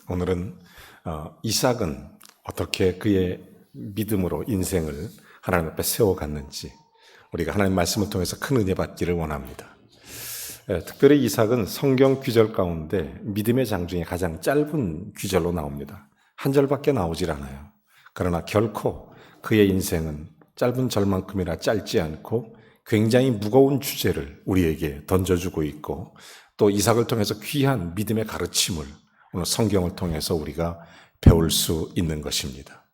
오늘은 이삭은 어떻게 그의 믿음으로 인생을 하나님 앞에 세워갔는지 우리가 하나님 말씀을 통해서 큰 은혜 받기를 원합니다. 특별히 이삭은 성경 귀절 가운데 믿음의 장 중에 가장 짧은 귀절로 나옵니다. 한 절밖에 나오질 않아요. 그러나 결코 그의 인생은 짧은 절만큼이나 짧지 않고 굉장히 무거운 주제를 우리에게 던져주고 있고, 또 이삭을 통해서 귀한 믿음의 가르침을 오늘 성경을 통해서 우리가 배울 수 있는 것입니다.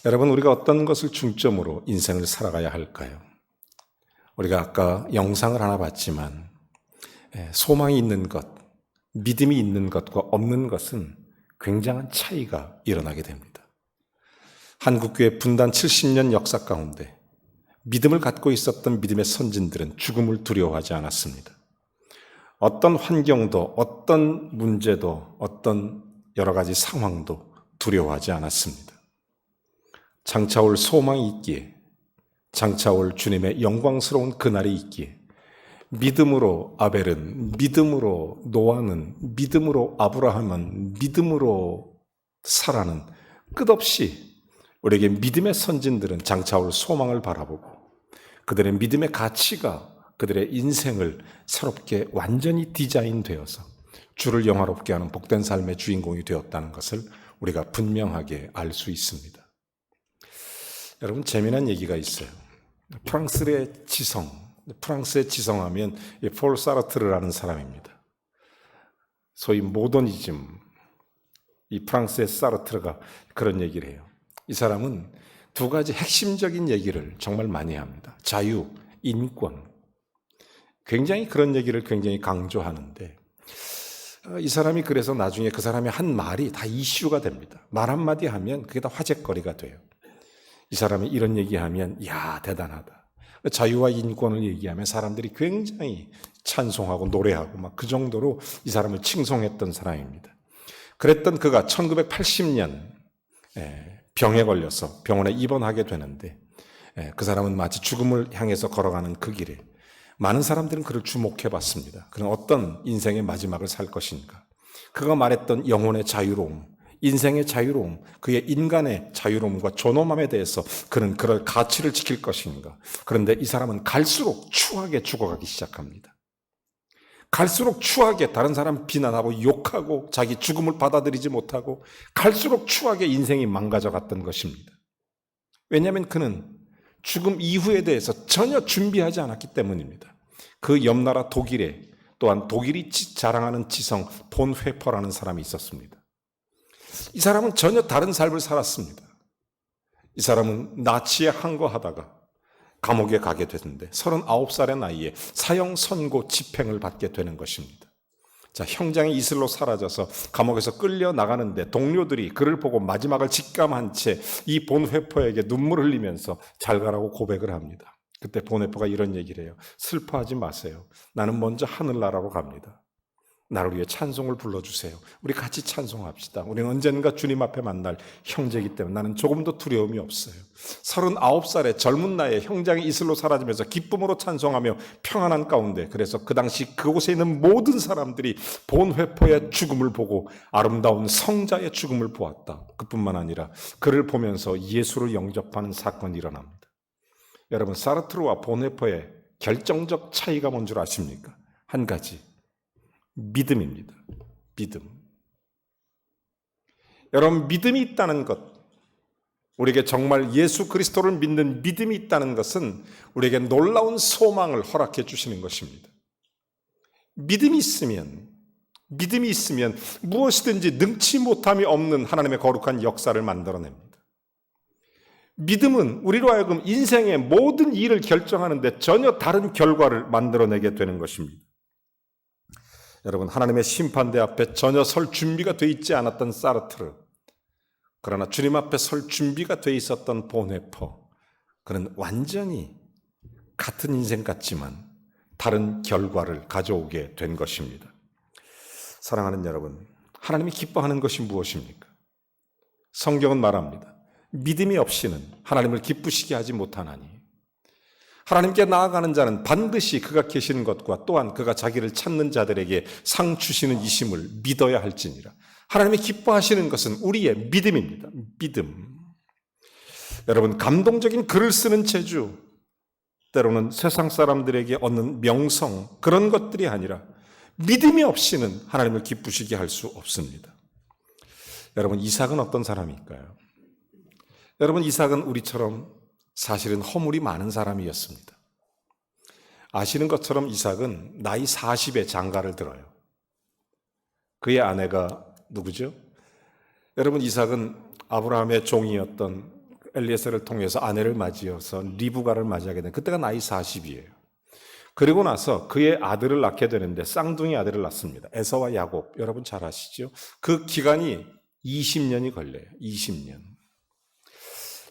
여러분, 우리가 어떤 것을 중점으로 인생을 살아가야 할까요? 우리가 아까 영상을 하나 봤지만 소망이 있는 것, 믿음이 있는 것과 없는 것은 굉장한 차이가 일어나게 됩니다. 한국교회 분단 70년 역사 가운데 믿음을 갖고 있었던 믿음의 선진들은 죽음을 두려워하지 않았습니다. 어떤 환경도, 어떤 문제도, 어떤 여러 가지 상황도 두려워하지 않았습니다. 장차올 소망이 있기에, 장차올 주님의 영광스러운 그날이 있기에, 믿음으로 아벨은, 믿음으로 노아는, 믿음으로 아브라함은, 믿음으로 사라는 끝없이 우리에게 믿음의 선진들은 장차올 소망을 바라보고 그들의 믿음의 가치가 그들의 인생을 새롭게 완전히 디자인되어서 주를 영화롭게 하는 복된 삶의 주인공이 되었다는 것을 우리가 분명하게 알 수 있습니다. 여러분, 재미난 얘기가 있어요. 프랑스의 지성하면 폴 사르트르라는 사람입니다. 소위 모더니즘, 이 프랑스의 사르트르가 그런 얘기를 해요. 이 사람은 두 가지 핵심적인 얘기를 정말 많이 합니다. 자유, 인권. 굉장히 그런 얘기를 굉장히 강조하는데, 이 사람이 그래서 나중에 그 사람의 한 말이 다 이슈가 됩니다. 말 한마디 하면 그게 다 화제거리가 돼요. 이 사람이 이런 얘기하면 야, 대단하다. 자유와 인권을 얘기하면 사람들이 굉장히 찬송하고 노래하고 막 그 정도로 이 사람을 칭송했던 사람입니다. 그랬던 그가 1980년 병에 걸려서 병원에 입원하게 되는데, 그 사람은 마치 죽음을 향해서 걸어가는 그 길에 많은 사람들은 그를 주목해 봤습니다. 그는 어떤 인생의 마지막을 살 것인가? 그가 말했던 영혼의 자유로움, 인생의 자유로움, 그의 인간의 자유로움과 존엄함에 대해서 그는 그럴 가치를 지킬 것인가? 그런데 이 사람은 갈수록 추하게 죽어가기 시작합니다. 갈수록 추하게 다른 사람 비난하고 욕하고 자기 죽음을 받아들이지 못하고 갈수록 추하게 인생이 망가져갔던 것입니다. 왜냐하면 그는 죽음 이후에 대해서 전혀 준비하지 않았기 때문입니다. 그 옆나라 독일에 또한 독일이 자랑하는 지성 본 회퍼라는 사람이 있었습니다. 이 사람은 전혀 다른 삶을 살았습니다. 이 사람은 나치에 항거하다가 감옥에 가게 됐는데 39살의 나이에 사형 선고 집행을 받게 되는 것입니다. 자, 형장이 이슬로 사라져서 감옥에서 끌려 나가는데 동료들이 그를 보고 마지막을 직감한 채 이 본 회포에게 눈물을 흘리면서 잘 가라고 고백을 합니다. 그때 본 회포가 이런 얘기를 해요. 슬퍼하지 마세요. 나는 먼저 하늘나라로 갑니다. 나를 위해 찬송을 불러주세요. 우리 같이 찬송합시다. 우리는 언젠가 주님 앞에 만날 형제이기 때문에 나는 조금도 두려움이 없어요. 39살의 젊은 나이에 형장이 이슬로 사라지면서 기쁨으로 찬송하며 평안한 가운데, 그래서 그 당시 그곳에 있는 모든 사람들이 본 회포의 죽음을 보고 아름다운 성자의 죽음을 보았다. 그뿐만 아니라 그를 보면서 예수를 영접하는 사건이 일어납니다. 여러분, 사르트르와 본 회포의 결정적 차이가 뭔 줄 아십니까? 한 가지, 믿음입니다. 믿음. 여러분, 믿음이 있다는 것, 우리에게 정말 예수 그리스도를 믿는 믿음이 있다는 것은 우리에게 놀라운 소망을 허락해 주시는 것입니다. 믿음이 있으면 무엇이든지 능치 못함이 없는 하나님의 거룩한 역사를 만들어냅니다. 믿음은 우리로 하여금 인생의 모든 일을 결정하는데 전혀 다른 결과를 만들어내게 되는 것입니다. 여러분, 하나님의 심판대 앞에 전혀 설 준비가 돼 있지 않았던 사르트르, 그러나 주님 앞에 설 준비가 돼 있었던 본 회퍼, 그는 완전히 같은 인생 같지만 다른 결과를 가져오게 된 것입니다. 사랑하는 여러분, 하나님이 기뻐하는 것이 무엇입니까? 성경은 말합니다. 믿음이 없이는 하나님을 기쁘시게 하지 못하나니 하나님께 나아가는 자는 반드시 그가 계시는 것과 또한 그가 자기를 찾는 자들에게 상 주시는 이심을 믿어야 할지니라. 하나님이 기뻐하시는 것은 우리의 믿음입니다. 믿음. 여러분, 감동적인 글을 쓰는 재주, 때로는 세상 사람들에게 얻는 명성, 그런 것들이 아니라 믿음이 없이는 하나님을 기쁘시게 할 수 없습니다. 여러분, 이삭은 어떤 사람일까요? 여러분, 이삭은 우리처럼 사실은 허물이 많은 사람이었습니다. 아시는 것처럼 이삭은 나이 40에 장가를 들어요. 그의 아내가 누구죠? 여러분, 이삭은 아브라함의 종이었던 엘리에셀을 통해서 아내를 맞이어서 리브가를 맞이하게 된 그때가 나이 40이에요. 그리고 나서 그의 아들을 낳게 되는데 쌍둥이 아들을 낳습니다. 에서와 야곱. 여러분 잘 아시죠? 그 기간이 20년이 걸려요. 20년.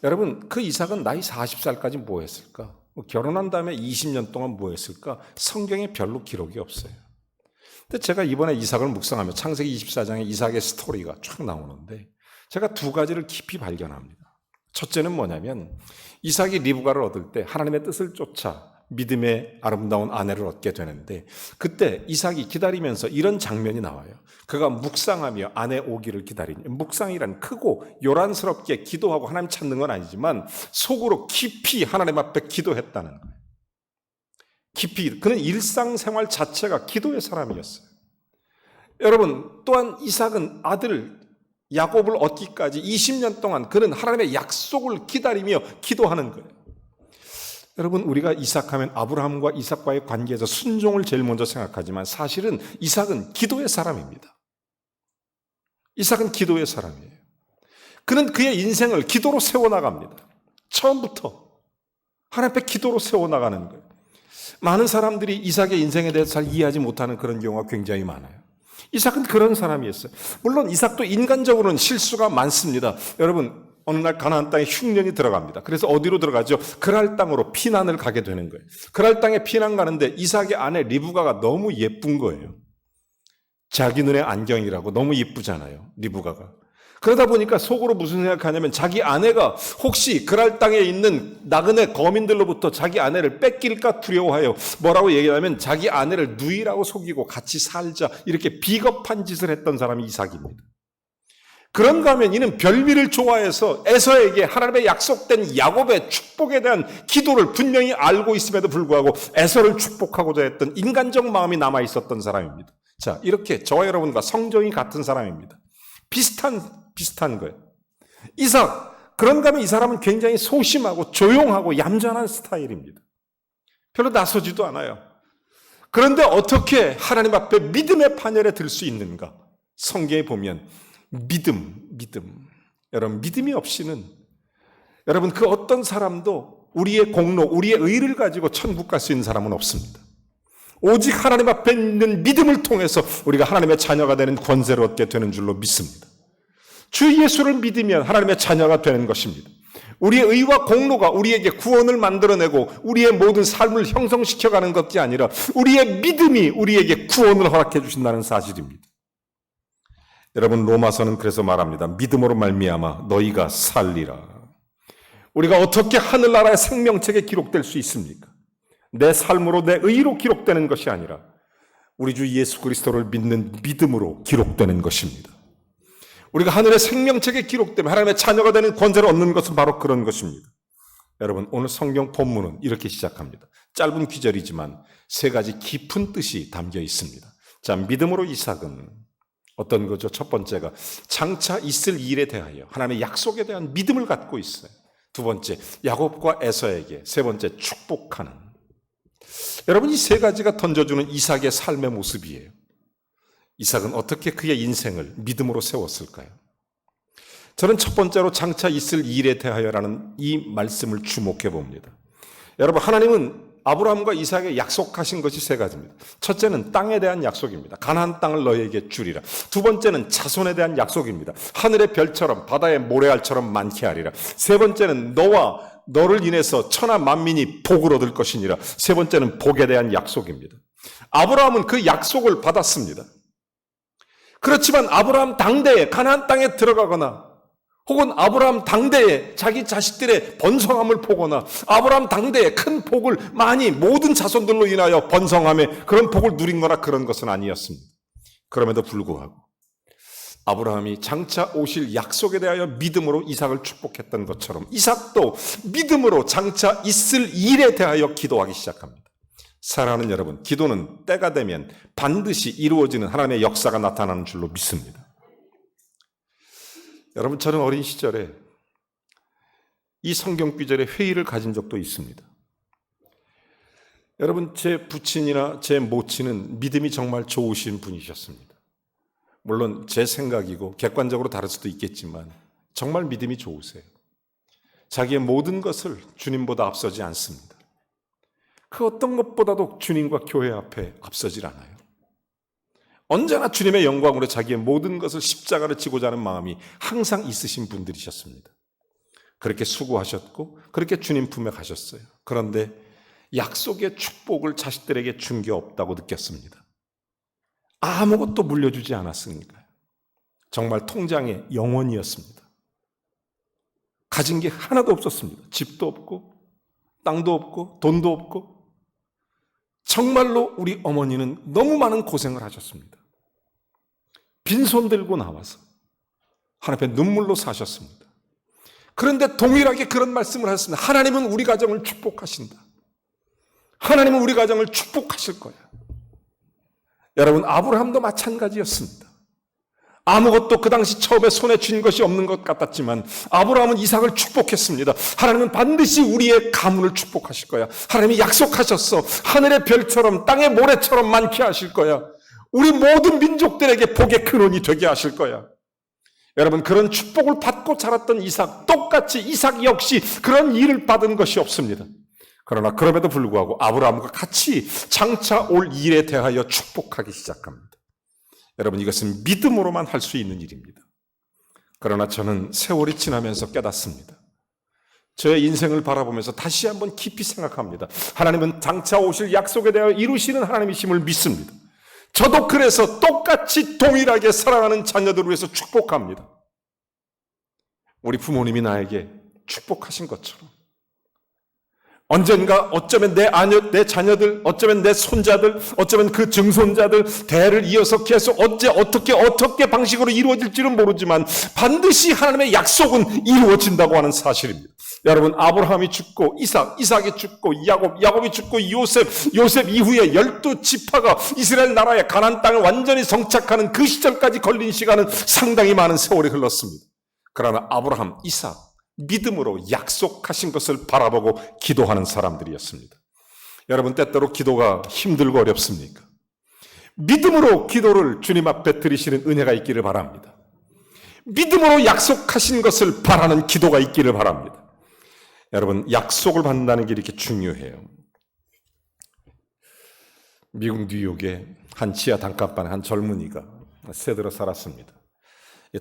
여러분, 그 이삭은 나이 40살까지 뭐 했을까? 결혼한 다음에 20년 동안 뭐 했을까? 성경에 별로 기록이 없어요. 근데 제가 이번에 이삭을 묵상하며 창세기 24장에 이삭의 스토리가 쫙 나오는데 제가 두 가지를 깊이 발견합니다. 첫째는 뭐냐면 이삭이 리브가를 얻을 때 하나님의 뜻을 쫓아 믿음의 아름다운 아내를 얻게 되는데 그때 이삭이 기다리면서 이런 장면이 나와요. 그가 묵상하며 아내 오기를 기다리니, 묵상이란 크고 요란스럽게 기도하고 하나님 찾는 건 아니지만 속으로 깊이 하나님 앞에 기도했다는 거예요. 깊이. 그는 일상생활 자체가 기도의 사람이었어요. 여러분, 또한 이삭은 아들 야곱을 얻기까지 20년 동안 그는 하나님의 약속을 기다리며 기도하는 거예요. 여러분, 우리가 이삭하면 아브라함과 이삭과의 관계에서 순종을 제일 먼저 생각하지만 사실은 이삭은 기도의 사람입니다. 이삭은 기도의 사람이에요. 그는 그의 인생을 기도로 세워나갑니다. 처음부터 하나님 앞에 기도로 세워나가는 거예요. 많은 사람들이 이삭의 인생에 대해서 잘 이해하지 못하는 그런 경우가 굉장히 많아요. 이삭은 그런 사람이었어요. 물론 이삭도 인간적으로는 실수가 많습니다. 여러분, 어느 날 가나안 땅에 흉년이 들어갑니다. 그래서 어디로 들어가죠? 그랄 땅으로 피난을 가게 되는 거예요. 그랄 땅에 피난 가는데 이삭의 아내 리브가가 너무 예쁜 거예요. 자기 눈에 안경이라고 너무 예쁘잖아요, 리브가가. 그러다 보니까 속으로 무슨 생각하냐면 자기 아내가 혹시 그랄 땅에 있는 나그네 거민들로부터 자기 아내를 뺏길까 두려워하여 뭐라고 얘기하면 자기 아내를 누이라고 속이고 같이 살자, 이렇게 비겁한 짓을 했던 사람이 이삭입니다. 그런가 하면 이는 별미를 좋아해서 에서에게 하나님의 약속된 야곱의 축복에 대한 기도를 분명히 알고 있음에도 불구하고 에서를 축복하고자 했던 인간적 마음이 남아 있었던 사람입니다. 자, 이렇게 저와 여러분과 성정이 같은 사람입니다. 비슷한 거예요. 이삭, 그런가 하면 이 사람은 굉장히 소심하고 조용하고 얌전한 스타일입니다. 별로 나서지도 않아요. 그런데 어떻게 하나님 앞에 믿음의 판열에 들 수 있는가? 성경에 보면 믿음. 여러분, 믿음이 없이는 여러분 그 어떤 사람도 우리의 공로, 우리의 의를 가지고 천국 갈 수 있는 사람은 없습니다. 오직 하나님 앞에 있는 믿음을 통해서 우리가 하나님의 자녀가 되는 권세를 얻게 되는 줄로 믿습니다. 주 예수를 믿으면 하나님의 자녀가 되는 것입니다. 우리의 의와 공로가 우리에게 구원을 만들어내고 우리의 모든 삶을 형성시켜가는 것이 아니라 우리의 믿음이 우리에게 구원을 허락해 주신다는 사실입니다. 여러분, 로마서는 그래서 말합니다. 믿음으로 말미암아 너희가 살리라. 우리가 어떻게 하늘나라의 생명책에 기록될 수 있습니까? 내 삶으로, 내 의로 기록되는 것이 아니라 우리 주 예수 그리스도를 믿는 믿음으로 기록되는 것입니다. 우리가 하늘의 생명책에 기록되면 하나님의 자녀가 되는 권세를 얻는 것은 바로 그런 것입니다. 여러분, 오늘 성경 본문은 이렇게 시작합니다. 짧은 귀절이지만 세 가지 깊은 뜻이 담겨 있습니다. 자, 믿음으로 이삭은 어떤 거죠? 첫 번째가 장차 있을 일에 대하여 하나님의 약속에 대한 믿음을 갖고 있어요. 두 번째, 야곱과 에서에게. 세 번째, 축복하는. 여러분, 이 세 가지가 던져주는 이삭의 삶의 모습이에요. 이삭은 어떻게 그의 인생을 믿음으로 세웠을까요? 저는 첫 번째로 장차 있을 일에 대하여라는 이 말씀을 주목해 봅니다. 여러분, 하나님은 아브라함과 이삭에게 약속하신 것이 세 가지입니다. 첫째는 땅에 대한 약속입니다. 가나안 땅을 너희에게 주리라. 두 번째는 자손에 대한 약속입니다. 하늘의 별처럼 바다의 모래알처럼 많게 하리라. 세 번째는 너와 너를 인해서 천하 만민이 복을 얻을 것이니라. 세 번째는 복에 대한 약속입니다. 아브라함은 그 약속을 받았습니다. 그렇지만 아브라함 당대에 가나안 땅에 들어가거나 혹은 아브라함 당대에 자기 자식들의 번성함을 보거나 아브라함 당대에 큰 복을 많이 모든 자손들로 인하여 번성함에 그런 복을 누린 거나 그런 것은 아니었습니다. 그럼에도 불구하고 아브라함이 장차 오실 약속에 대하여 믿음으로 이삭을 축복했던 것처럼 이삭도 믿음으로 장차 있을 일에 대하여 기도하기 시작합니다. 사랑하는 여러분, 기도는 때가 되면 반드시 이루어지는 하나님의 역사가 나타나는 줄로 믿습니다. 여러분, 저는 어린 시절에 이 성경 구절에 회의를 가진 적도 있습니다. 여러분, 제 부친이나 제 모친은 믿음이 정말 좋으신 분이셨습니다. 물론 제 생각이고 객관적으로 다를 수도 있겠지만 정말 믿음이 좋으세요. 자기의 모든 것을 주님보다 앞서지 않습니다. 그 어떤 것보다도 주님과 교회 앞에 앞서질 않아요. 언제나 주님의 영광으로 자기의 모든 것을 십자가를 지고자 하는 마음이 항상 있으신 분들이셨습니다. 그렇게 수고하셨고 그렇게 주님 품에 가셨어요. 그런데 약속의 축복을 자식들에게 준 게 없다고 느꼈습니다. 아무것도 물려주지 않았으니까요. 정말 통장에 영원이었습니다. 가진 게 하나도 없었습니다. 집도 없고 땅도 없고 돈도 없고 정말로 우리 어머니는 너무 많은 고생을 하셨습니다. 빈손 들고 나와서 하나님 앞에 눈물로 사셨습니다. 그런데 동일하게 그런 말씀을 하셨습니다. 하나님은 우리 가정을 축복하신다. 하나님은 우리 가정을 축복하실 거야. 여러분, 아브라함도 마찬가지였습니다. 아무것도 그 당시 처음에 손에 쥔 것이 없는 것 같았지만 아브라함은 이삭을 축복했습니다. 하나님은 반드시 우리의 가문을 축복하실 거야. 하나님이 약속하셨어. 하늘의 별처럼 땅의 모래처럼 많게 하실 거야. 우리 모든 민족들에게 복의 근원이 되게 하실 거야. 여러분, 그런 축복을 받고 자랐던 이삭, 똑같이 이삭 역시 그런 일을 받은 것이 없습니다. 그러나 그럼에도 불구하고 아브라함과 같이 장차 올 일에 대하여 축복하기 시작합니다. 여러분, 이것은 믿음으로만 할 수 있는 일입니다. 그러나 저는 세월이 지나면서 깨닫습니다. 저의 인생을 바라보면서 다시 한번 깊이 생각합니다. 하나님은 장차 오실 약속에 대하여 이루시는 하나님이심을 믿습니다. 저도 그래서 똑같이 동일하게 사랑하는 자녀들을 위해서 축복합니다. 우리 부모님이 나에게 축복하신 것처럼 언젠가 어쩌면 내 자녀들, 어쩌면 내 손자들, 어쩌면 그 증손자들 대를 이어서 계속 어떻게 방식으로 이루어질지는 모르지만 반드시 하나님의 약속은 이루어진다고 하는 사실입니다. 여러분, 아브라함이 죽고 이삭이 죽고 야곱이 죽고 요셉 이후에 12지파가 이스라엘 나라의 가나안 땅을 완전히 정착하는 그 시절까지 걸린 시간은 상당히 많은 세월이 흘렀습니다. 그러나 아브라함, 이삭 믿음으로 약속하신 것을 바라보고 기도하는 사람들이었습니다. 여러분, 때때로 기도가 힘들고 어렵습니까? 믿음으로 기도를 주님 앞에 드리시는 은혜가 있기를 바랍니다. 믿음으로 약속하신 것을 바라는 기도가 있기를 바랍니다. 여러분, 약속을 받는다는 게 이렇게 중요해요. 미국 뉴욕의 한 지하 단칸방에 한 젊은이가 새들어 살았습니다.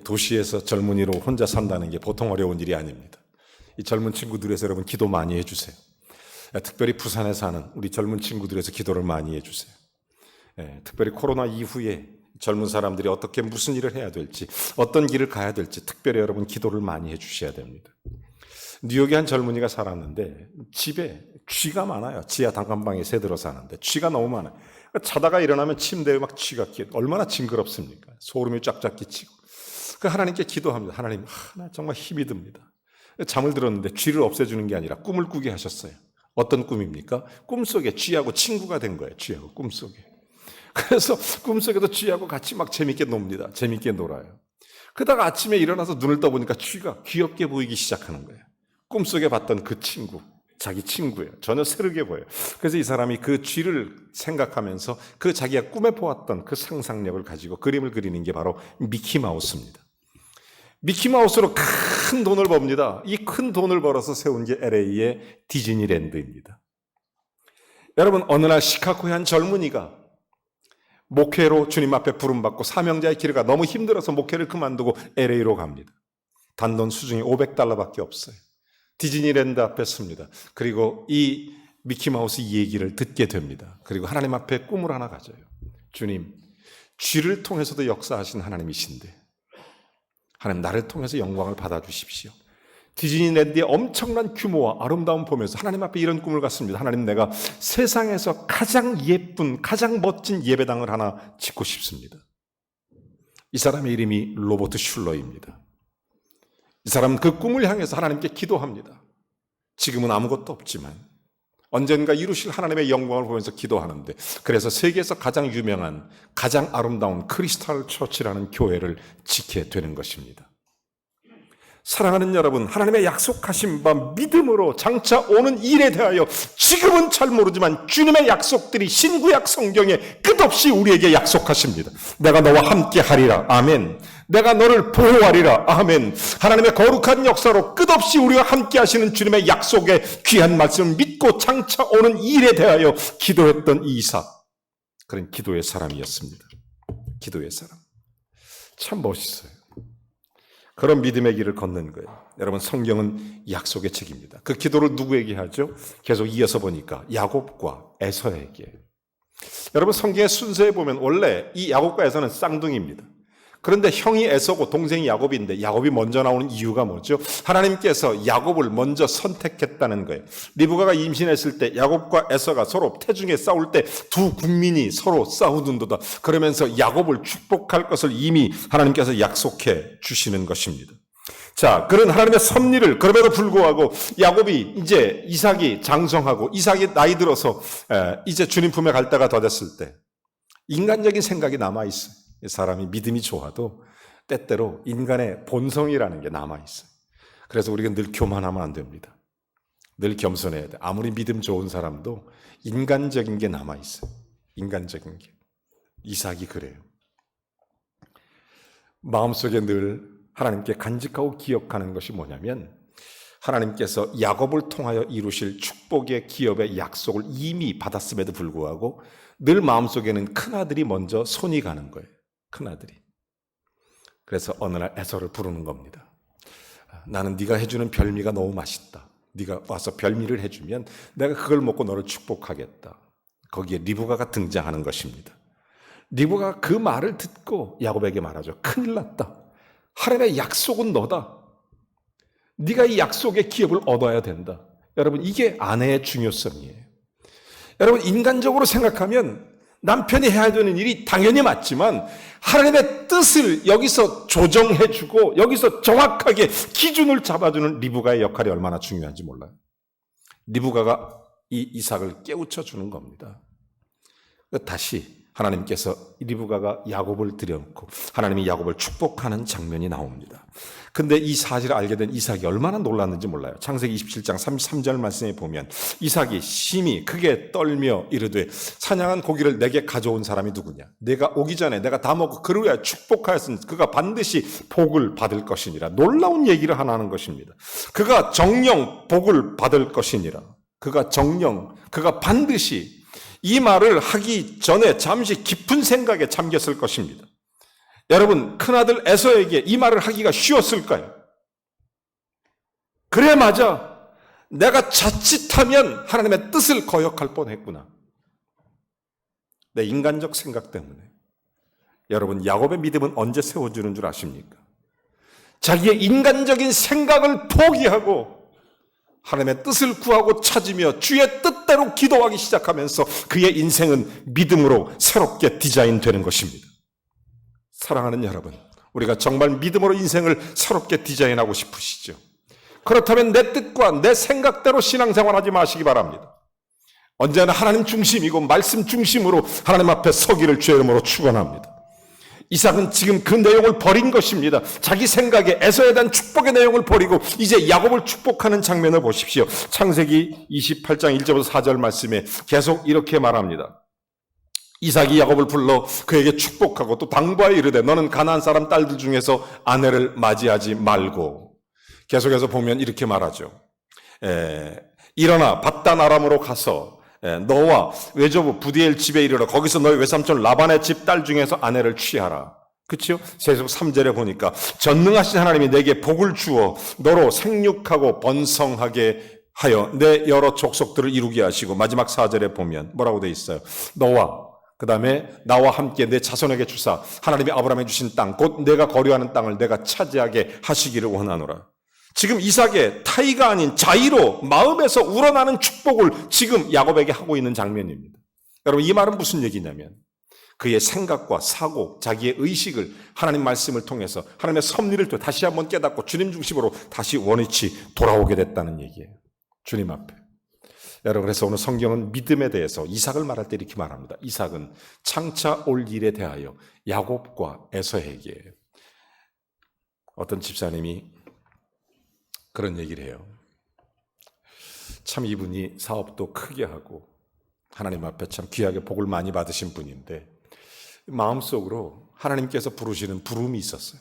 도시에서 젊은이로 혼자 산다는 게 보통 어려운 일이 아닙니다. 이 젊은 친구들에서 여러분 기도 많이 해주세요. 특별히 부산에 사는 우리 젊은 친구들에서 기도를 많이 해주세요. 특별히 코로나 이후에 젊은 사람들이 어떻게 무슨 일을 해야 될지 어떤 길을 가야 될지 특별히 여러분 기도를 많이 해주셔야 됩니다. 뉴욕에 한 젊은이가 살았는데 집에 쥐가 많아요. 지하 단칸방에 새들어 사는데 쥐가 너무 많아요. 자다가 일어나면 침대에 막 쥐가 끼어 얼마나 징그럽습니까? 소름이 쫙쫙 끼치고. 그 하나님께 기도합니다. 하나님, 나 정말 힘이 듭니다. 잠을 들었는데 쥐를 없애주는 게 아니라 꿈을 꾸게 하셨어요. 어떤 꿈입니까? 꿈속에 쥐하고 친구가 된 거예요. 쥐하고 꿈속에. 그래서 꿈속에도 쥐하고 같이 막 재밌게 놉니다. 재밌게 놀아요. 그러다가 아침에 일어나서 눈을 떠보니까 쥐가 귀엽게 보이기 시작하는 거예요. 꿈속에 봤던 그 친구, 자기 친구예요. 전혀 새르게 보여요. 그래서 이 사람이 그 쥐를 생각하면서 그 자기가 꿈에 보았던 그 상상력을 가지고 그림을 그리는 게 바로 미키마우스입니다. 미키마우스로 큰 돈을 법니다. 이 큰 돈을 벌어서 세운 게 LA의 디즈니랜드입니다. 여러분, 어느 날 시카고의 한 젊은이가 목회로 주님 앞에 부름받고 사명자의 길을 가 너무 힘들어서 목회를 그만두고 LA로 갑니다. 단돈 수중에 $500밖에 없어요. 디즈니랜드 앞에 섭니다. 그리고 이 미키마우스 얘기를 듣게 됩니다. 그리고 하나님 앞에 꿈을 하나 가져요. 주님, 쥐를 통해서도 역사하신 하나님이신데 하나님, 나를 통해서 영광을 받아주십시오. 디즈니랜드의 엄청난 규모와 아름다운 봄에서 하나님 앞에 이런 꿈을 갖습니다. 하나님, 내가 세상에서 가장 예쁜, 가장 멋진 예배당을 하나 짓고 싶습니다. 이 사람의 이름이 로버트 슐러입니다. 이 사람은 그 꿈을 향해서 하나님께 기도합니다. 지금은 아무것도 없지만 언젠가 이루실 하나님의 영광을 보면서 기도하는데, 그래서 세계에서 가장 유명한, 가장 아름다운 크리스탈 처치라는 교회를 지게 되는 것입니다. 사랑하는 여러분, 하나님의 약속하신 바 믿음으로 장차 오는 일에 대하여 지금은 잘 모르지만 주님의 약속들이 신구약 성경에 끝없이 우리에게 약속하십니다. 내가 너와 함께 하리라. 아멘. 내가 너를 보호하리라. 아멘. 하나님의 거룩한 역사로 끝없이 우리와 함께 하시는 주님의 약속의 귀한 말씀을 믿고 장차 오는 일에 대하여 기도했던 이삭, 그런 기도의 사람이었습니다. 기도의 사람. 참 멋있어요. 그런 믿음의 길을 걷는 거예요. 여러분, 성경은 약속의 책입니다. 그 기도를 누구에게 하죠? 계속 이어서 보니까 야곱과 에서에게. 여러분, 성경의 순서에 보면 원래 이 야곱과 에서는 쌍둥이입니다. 그런데 형이 에서고 동생이 야곱인데 야곱이 먼저 나오는 이유가 뭐죠? 하나님께서 야곱을 먼저 선택했다는 거예요. 리브가가 임신했을 때 야곱과 에서가 서로 태중에 싸울 때 두 국민이 서로 싸우는도다. 그러면서 야곱을 축복할 것을 이미 하나님께서 약속해 주시는 것입니다. 자, 그런 하나님의 섭리를, 그럼에도 불구하고 야곱이 이제 이삭이 장성하고 이삭이 나이 들어서 이제 주님 품에 갈 때가 더 됐을 때 인간적인 생각이 남아있어요. 사람이 믿음이 좋아도 때때로 인간의 본성이라는 게 남아있어요. 그래서 우리가 늘 교만하면 안 됩니다. 늘 겸손해야 돼. 아무리 믿음 좋은 사람도 인간적인 게 남아있어요. 인간적인 게. 이삭이 그래요. 마음속에 늘 하나님께 간직하고 기억하는 것이 뭐냐면, 하나님께서 야곱을 통하여 이루실 축복의 기업의 약속을 이미 받았음에도 불구하고 늘 마음속에는 큰아들이 먼저 손이 가는 거예요. 큰아들이. 그래서 어느 날 에서를 부르는 겁니다. 나는 네가 해주는 별미가 너무 맛있다. 네가 와서 별미를 해주면 내가 그걸 먹고 너를 축복하겠다. 거기에 리브가가 등장하는 것입니다. 리브가가 그 말을 듣고 야곱에게 말하죠. 큰일 났다. 하나님의 약속은 너다. 네가 이 약속의 기업을 얻어야 된다. 여러분, 이게 아내의 중요성이에요. 여러분, 인간적으로 생각하면 남편이 해야 되는 일이 당연히 맞지만 하나님의 뜻을 여기서 조정해주고 여기서 정확하게 기준을 잡아주는 리브가의 역할이 얼마나 중요한지 몰라요. 리브가가 이 이삭을 깨우쳐주는 겁니다. 다시 하나님께서 리브가가 야곱을 들여놓고 하나님이 야곱을 축복하는 장면이 나옵니다. 근데 이 사실을 알게 된 이삭이 얼마나 놀랐는지 몰라요. 창세기 27장 33절 말씀에 보면 이삭이 심히 크게 떨며 이르되 사냥한 고기를 내게 가져온 사람이 누구냐? 내가 오기 전에 내가 다 먹고 그루야 축복하였으니 그가 반드시 복을 받을 것이니라. 놀라운 얘기를 하나 하는 것입니다. 그가 정령 복을 받을 것이니라. 그가 반드시, 이 말을 하기 전에 잠시 깊은 생각에 잠겼을 것입니다. 여러분, 큰아들 에서에게 이 말을 하기가 쉬웠을까요? 그래, 맞아. 내가 자칫하면 하나님의 뜻을 거역할 뻔했구나. 내 인간적 생각 때문에. 여러분, 야곱의 믿음은 언제 세워주는 줄 아십니까? 자기의 인간적인 생각을 포기하고 하나님의 뜻을 구하고 찾으며 주의 뜻대로 기도하기 시작하면서 그의 인생은 믿음으로 새롭게 디자인되는 것입니다. 사랑하는 여러분, 우리가 정말 믿음으로 인생을 새롭게 디자인하고 싶으시죠? 그렇다면 내 뜻과 내 생각대로 신앙생활하지 마시기 바랍니다. 언제나 하나님 중심이고 말씀 중심으로 하나님 앞에 서기를 주의 이름으로 축원합니다. 이삭은 지금 그 내용을 버린 것입니다. 자기 생각에 에서에 대한 축복의 내용을 버리고 이제 야곱을 축복하는 장면을 보십시오. 창세기 28장 1절부터 4절 말씀에 계속 이렇게 말합니다. 이삭이 야곱을 불러 그에게 축복하고 또 당부하여 이르되 너는 가나안 사람 딸들 중에서 아내를 맞이하지 말고. 계속해서 보면 이렇게 말하죠. 일어나 밧단 아람으로 가서 너와 외조부 부디엘 집에 이르러 거기서 너의 외삼촌 라반의 집 딸 중에서 아내를 취하라. 그렇죠? 세속 3절에 보니까 전능하신 하나님이 내게 복을 주어 너로 생육하고 번성하게 하여 내 여러 족속들을 이루게 하시고, 마지막 4절에 보면 뭐라고 돼 있어요? 너와 그 다음에 나와 함께 내 자손에게 주사 하나님이 아브라함에 주신 땅 곧 내가 거류하는 땅을 내가 차지하게 하시기를 원하노라. 지금 이삭의 타이가 아닌 자의로 마음에서 우러나는 축복을 지금 야곱에게 하고 있는 장면입니다. 여러분, 이 말은 무슨 얘기냐면 그의 생각과 사고, 자기의 의식을 하나님 말씀을 통해서 하나님의 섭리를 통해 다시 한번 깨닫고 주님 중심으로 다시 원위치 돌아오게 됐다는 얘기예요. 주님 앞에. 여러분, 그래서 오늘 성경은 믿음에 대해서 이삭을 말할 때 이렇게 말합니다. 이삭은 장차 올 일에 대하여 야곱과 에서에게, 어떤 집사님이 그런 얘기를 해요. 참 이분이 사업도 크게 하고 하나님 앞에 참 귀하게 복을 많이 받으신 분인데 마음속으로 하나님께서 부르시는 부름이 있었어요.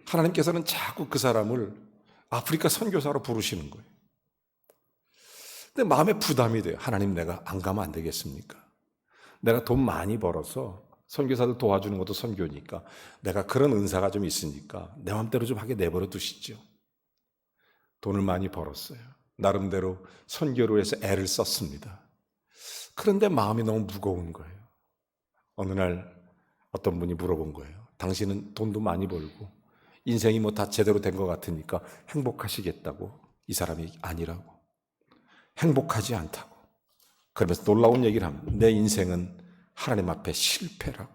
하나님께서는 자꾸 그 사람을 아프리카 선교사로 부르시는 거예요. 근데 마음에 부담이 돼요. 하나님, 내가 안 가면 안 되겠습니까? 내가 돈 많이 벌어서 선교사들 도와주는 것도 선교니까 내가 그런 은사가 좀 있으니까 내 마음대로 좀 하게 내버려 두시죠. 돈을 많이 벌었어요. 나름대로 선교를 해서 애를 썼습니다. 그런데 마음이 너무 무거운 거예요. 어느 날 어떤 분이 물어본 거예요. 당신은 돈도 많이 벌고 인생이 뭐 다 제대로 된 것 같으니까 행복하시겠다고? 이 사람이 아니라고. 행복하지 않다고. 그러면서 놀라운 얘기를 합니다. 내 인생은 하나님 앞에 실패라고.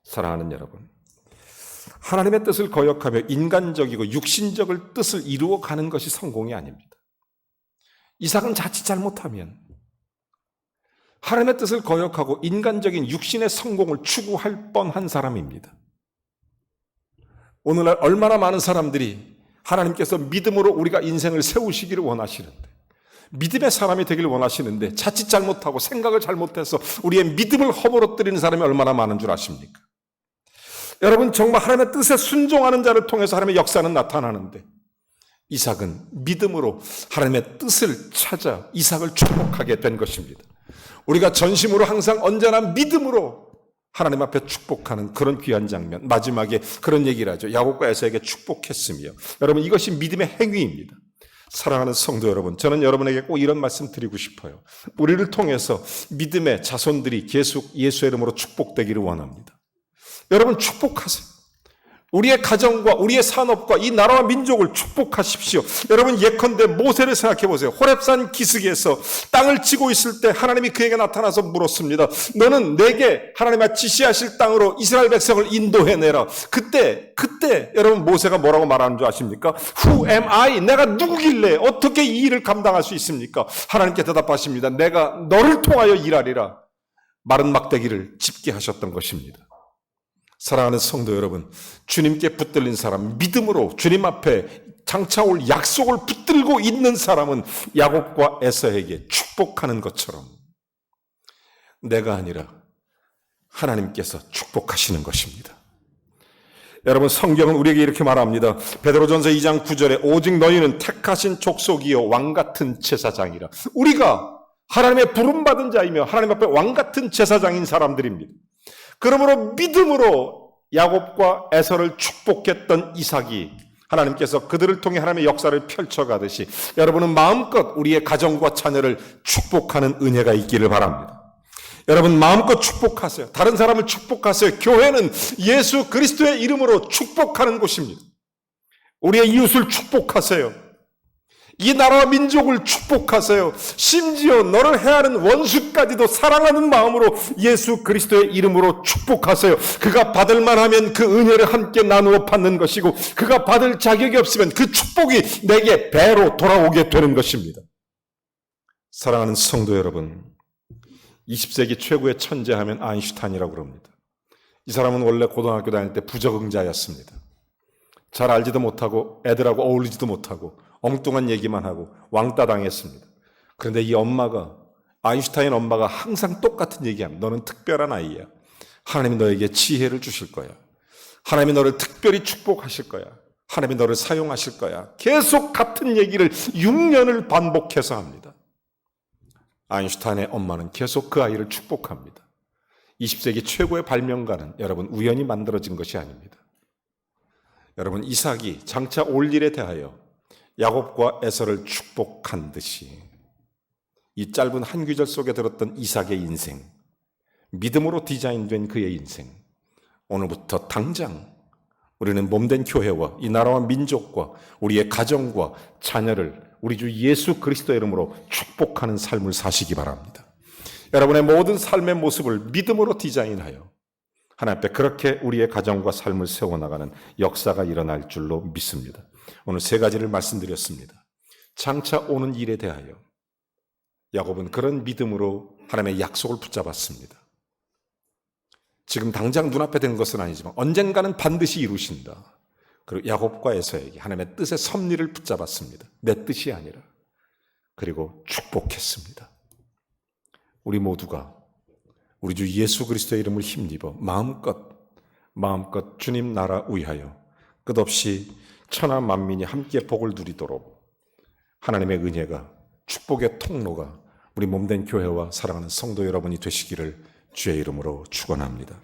사랑하는 여러분, 하나님의 뜻을 거역하며 인간적이고 육신적을 뜻을 이루어가는 것이 성공이 아닙니다. 이삭은 자칫 잘못하면 하나님의 뜻을 거역하고 인간적인 육신의 성공을 추구할 뻔한 사람입니다. 오늘날 얼마나 많은 사람들이 하나님께서 믿음으로 우리가 인생을 세우시기를 원하시는데, 믿음의 사람이 되기를 원하시는데 자칫 잘못하고 생각을 잘못해서 우리의 믿음을 허물어뜨리는 사람이 얼마나 많은 줄 아십니까? 여러분, 정말 하나님의 뜻에 순종하는 자를 통해서 하나님의 역사는 나타나는데 이삭은 믿음으로 하나님의 뜻을 찾아 이삭을 축복하게 된 것입니다. 우리가 전심으로 항상 언제나 믿음으로 하나님 앞에 축복하는 그런 귀한 장면, 마지막에 그런 얘기를 하죠. 야곱과 에서에게 축복했으며. 여러분, 이것이 믿음의 행위입니다. 사랑하는 성도 여러분, 저는 여러분에게 꼭 이런 말씀 드리고 싶어요. 우리를 통해서 믿음의 자손들이 계속 예수의 이름으로 축복되기를 원합니다. 여러분, 축복하세요. 우리의 가정과 우리의 산업과 이 나라와 민족을 축복하십시오. 여러분, 예컨대 모세를 생각해 보세요. 호렙산 기슭에서 땅을 치고 있을 때 하나님이 그에게 나타나서 물었습니다. 너는 내게 하나님의 지시하실 땅으로 이스라엘 백성을 인도해내라. 그때 여러분, 모세가 뭐라고 말하는 줄 아십니까? Who am I? 내가 누구길래 어떻게 이 일을 감당할 수 있습니까? 하나님께 대답하십니다. 내가 너를 통하여 일하리라. 마른 막대기를 짚게 하셨던 것입니다. 사랑하는 성도 여러분, 주님께 붙들린 사람, 믿음으로 주님 앞에 장차 올 약속을 붙들고 있는 사람은 야곱과 에서에게 축복하는 것처럼 내가 아니라 하나님께서 축복하시는 것입니다. 여러분, 성경은 우리에게 이렇게 말합니다. 베드로전서 2장 9절에 오직 너희는 택하신 족속이요 왕같은 제사장이라. 우리가 하나님의 부름받은 자이며 하나님 앞에 왕같은 제사장인 사람들입니다. 그러므로 믿음으로 야곱과 에서를 축복했던 이삭이 하나님께서 그들을 통해 하나님의 역사를 펼쳐가듯이 여러분은 마음껏 우리의 가정과 자녀를 축복하는 은혜가 있기를 바랍니다. 여러분, 마음껏 축복하세요. 다른 사람을 축복하세요. 교회는 예수 그리스도의 이름으로 축복하는 곳입니다. 우리의 이웃을 축복하세요. 이 나라와 민족을 축복하세요. 심지어 너를 해하는 원수까지도 사랑하는 마음으로 예수 그리스도의 이름으로 축복하세요. 그가 받을 만하면 그 은혜를 함께 나누어 받는 것이고, 그가 받을 자격이 없으면 그 축복이 내게 배로 돌아오게 되는 것입니다. 사랑하는 성도 여러분, 20세기 최고의 천재하면 아인슈타인이라고 그럽니다. 이 사람은 원래 고등학교 다닐 때 부적응자였습니다. 잘 알지도 못하고 애들하고 어울리지도 못하고 엉뚱한 얘기만 하고 왕따 당했습니다. 그런데 이 엄마가, 아인슈타인 엄마가 항상 똑같은 얘기합니다. 너는 특별한 아이야. 하나님이 너에게 지혜를 주실 거야. 하나님이 너를 특별히 축복하실 거야. 하나님이 너를 사용하실 거야. 계속 같은 얘기를 6년을 반복해서 합니다. 아인슈타인의 엄마는 계속 그 아이를 축복합니다. 20세기 최고의 발명가는 여러분 우연히 만들어진 것이 아닙니다. 여러분, 이삭이 장차 올 일에 대하여 야곱과 에서를 축복한 듯이 이 짧은 한 구절 속에 들었던 이삭의 인생, 믿음으로 디자인된 그의 인생, 오늘부터 당장 우리는 몸된 교회와 이 나라와 민족과 우리의 가정과 자녀를 우리 주 예수 그리스도의 이름으로 축복하는 삶을 사시기 바랍니다. 여러분의 모든 삶의 모습을 믿음으로 디자인하여 하나님 앞에 그렇게 우리의 가정과 삶을 세워나가는 역사가 일어날 줄로 믿습니다. 오늘 세 가지를 말씀드렸습니다. 장차 오는 일에 대하여 야곱은 그런 믿음으로 하나님의 약속을 붙잡았습니다. 지금 당장 눈앞에 된 것은 아니지만 언젠가는 반드시 이루신다. 그리고 야곱과 에서에게 하나님의 뜻의 섭리를 붙잡았습니다. 내 뜻이 아니라. 그리고 축복했습니다. 우리 모두가 우리 주 예수 그리스도의 이름을 힘입어 마음껏 주님 나라 위하여 끝없이 천하 만민이 함께 복을 누리도록 하나님의 은혜가 축복의 통로가 우리 몸된 교회와 사랑하는 성도 여러분이 되시기를 주의 이름으로 축원합니다.